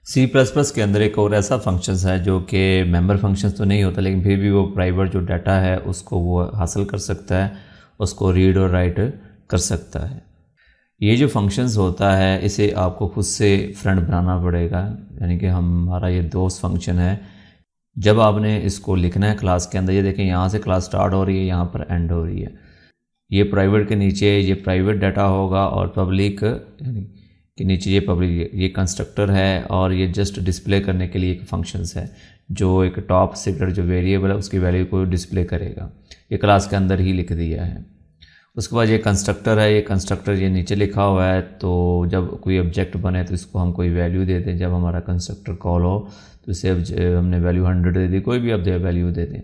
C plus plus के अंदर एक और ऐसा फंक्शंस है जो कि मेंबर फंक्शंस तो नहीं होता, लेकिन फिर भी वो प्राइवेट जो डाटा है उसको वो हासिल कर सकता है, उसको रीड और राइट कर सकता है। ये जो फंक्शंस होता है इसे आपको खुद से फ्रेंड बनाना पड़ेगा, यानी कि हमारा ये दोस्त फंक्शन है। जब आपने इसको लिखना है क्लास के अंदर, ये देखें यहाँ से क्लास स्टार्ट हो रही है, यहाँ पर एंड हो रही है। ये प्राइवेट के नीचे ये प्राइवेट डाटा होगा और पब्लिक यानी कि नीचे ये पब्लिक, ये कंस्ट्रक्टर है और ये जस्ट डिस्प्ले करने के लिए एक फंक्शंस है जो एक टॉप सीक्रेट जो वेरिएबल है उसकी वैल्यू को डिस्प्ले करेगा। ये क्लास के अंदर ही लिख दिया है। उसके बाद ये कंस्ट्रक्टर है, ये कंस्ट्रक्टर ये नीचे लिखा हुआ है, तो जब कोई ऑब्जेक्ट बने तो इसको हम कोई वैल्यू दे दें। जब हमारा कंस्ट्रक्टर कॉल हो तो इसे हमने वैल्यू 100 दे दी, कोई भी अब वैल्यू दे दें।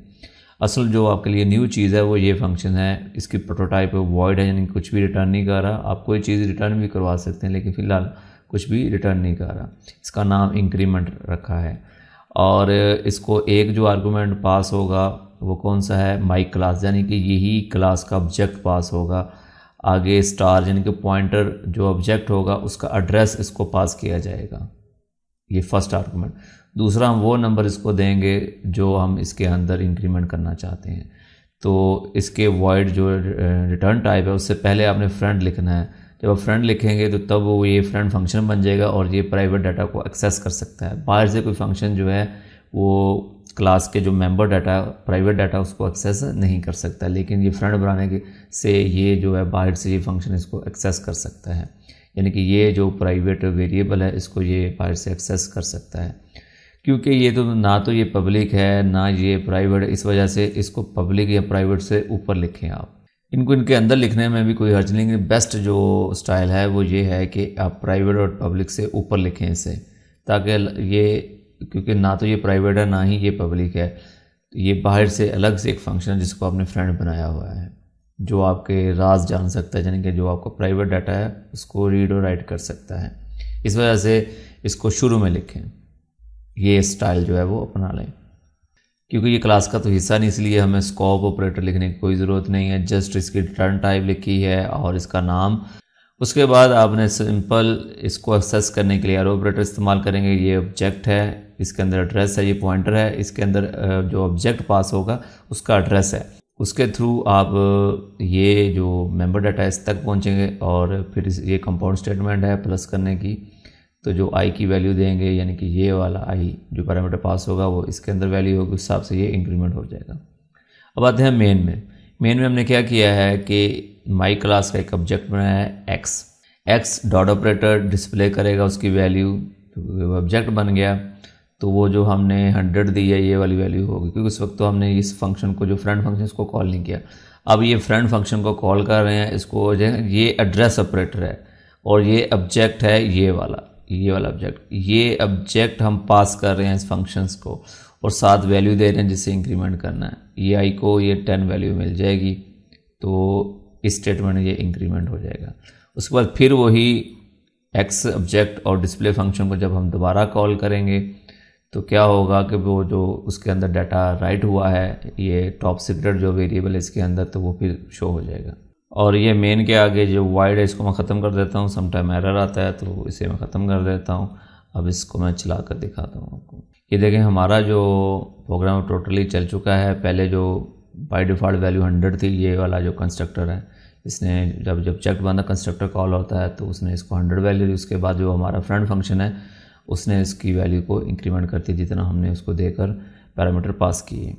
असल जो आपके लिए न्यू चीज़ है वो ये फंक्शन है। इसकी प्रोटोटाइप वॉइड है, यानी कुछ भी रिटर्न नहीं कर रहा। आप कोई चीज़ रिटर्न भी करवा सकते हैं, लेकिन फ़िलहाल कुछ भी रिटर्न नहीं कर रहा। इसका नाम इंक्रीमेंट रखा है और इसको एक जो आर्गूमेंट पास होगा वो कौन सा है, माई क्लास, यानी कि यही क्लास का ऑब्जेक्ट पास होगा। आगे स्टार यानी कि पॉइंटर जो ऑब्जेक्ट होगा उसका एड्रेस इसको पास किया जाएगा, ये फर्स्ट आर्गूमेंट। दूसरा हम वो नंबर इसको देंगे जो हम इसके अंदर इंक्रीमेंट करना चाहते हैं। तो इसके वॉइड जो रिटर्न टाइप है उससे पहले आपने फ्रेंड लिखना है। जब आप फ्रेंड लिखेंगे तो तब वो ये फ्रेंड फंक्शन बन जाएगा और ये प्राइवेट डाटा को एक्सेस कर सकता है। बाहर से कोई फंक्शन जो है वो क्लास के जो मेंबर डाटा प्राइवेट डाटा उसको एक्सेस नहीं कर सकता, लेकिन ये फ्रेंड बनाने के से ये जो है बाहर से ये फंक्शन इसको एक्सेस कर सकता है। यानी कि ये जो प्राइवेट वेरिएबल है इसको ये बाहर से एक्सेस कर सकता है, क्योंकि ये तो ना तो ये पब्लिक है ना ये प्राइवेट, इस वजह से इसको पब्लिक या प्राइवेट से ऊपर लिखें आप। इनको इनके अंदर लिखने में भी कोई हर्ज नहीं। बेस्ट जो स्टाइल है वो ये है कि आप प्राइवेट और पब्लिक से ऊपर लिखें इसे, ताकि ये, क्योंकि ना तो ये प्राइवेट है ना ही ये पब्लिक है, ये बाहर से अलग से एक फंक्शन है जिसको आपने फ्रेंड बनाया हुआ है जो आपके राज जान सकता है, यानी कि जो आपका प्राइवेट डाटा है उसको रीड और राइट कर सकता है। इस वजह से इसको शुरू में लिखें, ये स्टाइल जो है वो अपना लें। क्योंकि ये क्लास का तो हिस्सा नहीं, इसलिए हमें स्कोप ऑपरेटर लिखने की कोई ज़रूरत नहीं है। जस्ट इसकी रिटर्न टाइप लिखी है और इसका नाम। उसके बाद आपने सिंपल इसको एक्सेस करने के लिए एरो ऑपरेटर इस्तेमाल करेंगे। ये ऑब्जेक्ट है, इसके अंदर एड्रेस है, ये पॉइंटर है, इसके अंदर जो ऑब्जेक्ट पास होगा उसका एड्रेस है। उसके थ्रू आप ये जो मेंबर डाटा इस तक पहुँचेंगे और फिर ये कंपाउंड स्टेटमेंट है प्लस करने की, तो जो आई की वैल्यू देंगे, यानी कि ये वाला आई जो पैरामीटर पास होगा वो इसके अंदर वैल्यू होगी, उस हिसाब से ये इंक्रीमेंट हो जाएगा। अब आते हैं मेन में। मेन में हमने क्या किया है कि माई क्लास का एक ऑब्जेक्ट बनाया है एक्स डॉट ऑपरेटर डिस्प्ले करेगा उसकी वैल्यू। तो ऑब्जेक्ट बन गया तो वो जो हमने 100 दी है ये वाली वैल्यू होगी, क्योंकि उस वक्त तो हमने इस फंक्शन को जो फ्रेंड फंक्शन इसको कॉल नहीं किया। अब ये फ्रेंड फंक्शन को कॉल कर रहे हैं, इसको ये एड्रेस ऑपरेटर है और ये ऑब्जेक्ट है ये वाला ऑब्जेक्ट। ये ऑब्जेक्ट हम पास कर रहे हैं इस फंक्शंस को और साथ वैल्यू दे रहे हैं जिससे इंक्रीमेंट करना है। ये आई को ये 10 वैल्यू मिल जाएगी, तो इस स्टेटमेंट में ये इंक्रीमेंट हो जाएगा। उसके बाद फिर वही एक्स ऑब्जेक्ट और डिस्प्ले फंक्शन को जब हम दोबारा कॉल करेंगे तो क्या होगा कि वो जो उसके अंदर डाटा राइट हुआ है, ये टॉप सीक्रेट जो वेरिएबल है इसके अंदर, तो वो फिर शो हो जाएगा। और ये मेन के आगे जो वाइड है इसको मैं ख़त्म कर देता हूँ। समटाइम एरर आता है तो इसे मैं ख़त्म कर देता हूँ। अब इसको मैं चला कर दिखाता हूँ आपको। ये देखें हमारा जो प्रोग्राम टोटली चल चुका है। पहले जो बाय डिफ़ॉल्ट वैल्यू 100 थी, ये वाला जो कंस्ट्रक्टर है इसने जब चेक बंदा कंस्ट्रक्टर कॉल होता है तो उसने इसको 100 वैल्यू दी। उसके बाद जो हमारा फ्रेंड फंक्शन है उसने इसकी वैल्यू को इंक्रीमेंट करती, जितना हमने उसको देकर पैरामीटर पास किए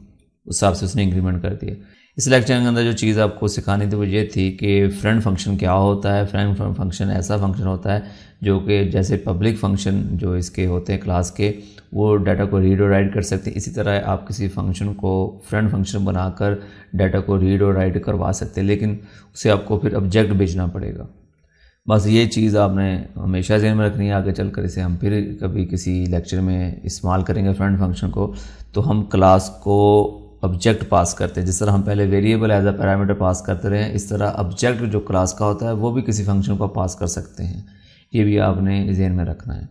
उस हिसाब से उसने इंक्रीमेंट कर दिया। इस लेक्चर के अंदर जो चीज़ आपको सिखानी थी वो ये थी कि फ्रेंड फंक्शन क्या होता है। फ्रेंड फंक्शन ऐसा फंक्शन होता है जो कि जैसे पब्लिक फंक्शन जो इसके होते हैं क्लास के, वो डाटा को रीड और राइट कर सकते हैं। इसी तरह आप किसी फंक्शन को फ्रेंड फंक्शन बनाकर डाटा को रीड और राइट करवा सकते हैं, लेकिन उसे आपको फिर ऑब्जेक्ट भेजना पड़ेगा। बस ये चीज़ आपने हमेशा ज़हन में रखनी है। आगे चलकर इसे हम फिर कभी किसी लेक्चर में इस्तेमाल करेंगे फ्रेंड फंक्शन को। तो हम क्लास को ऑब्जेक्ट पास करते हैं, जिस तरह हम पहले variable as a parameter pass करते रहे, इस तरह ऑब्जेक्ट जो क्लास का होता है वो भी किसी फंक्शन को पास कर सकते हैं। ये भी आपने ज़हन में रखना है।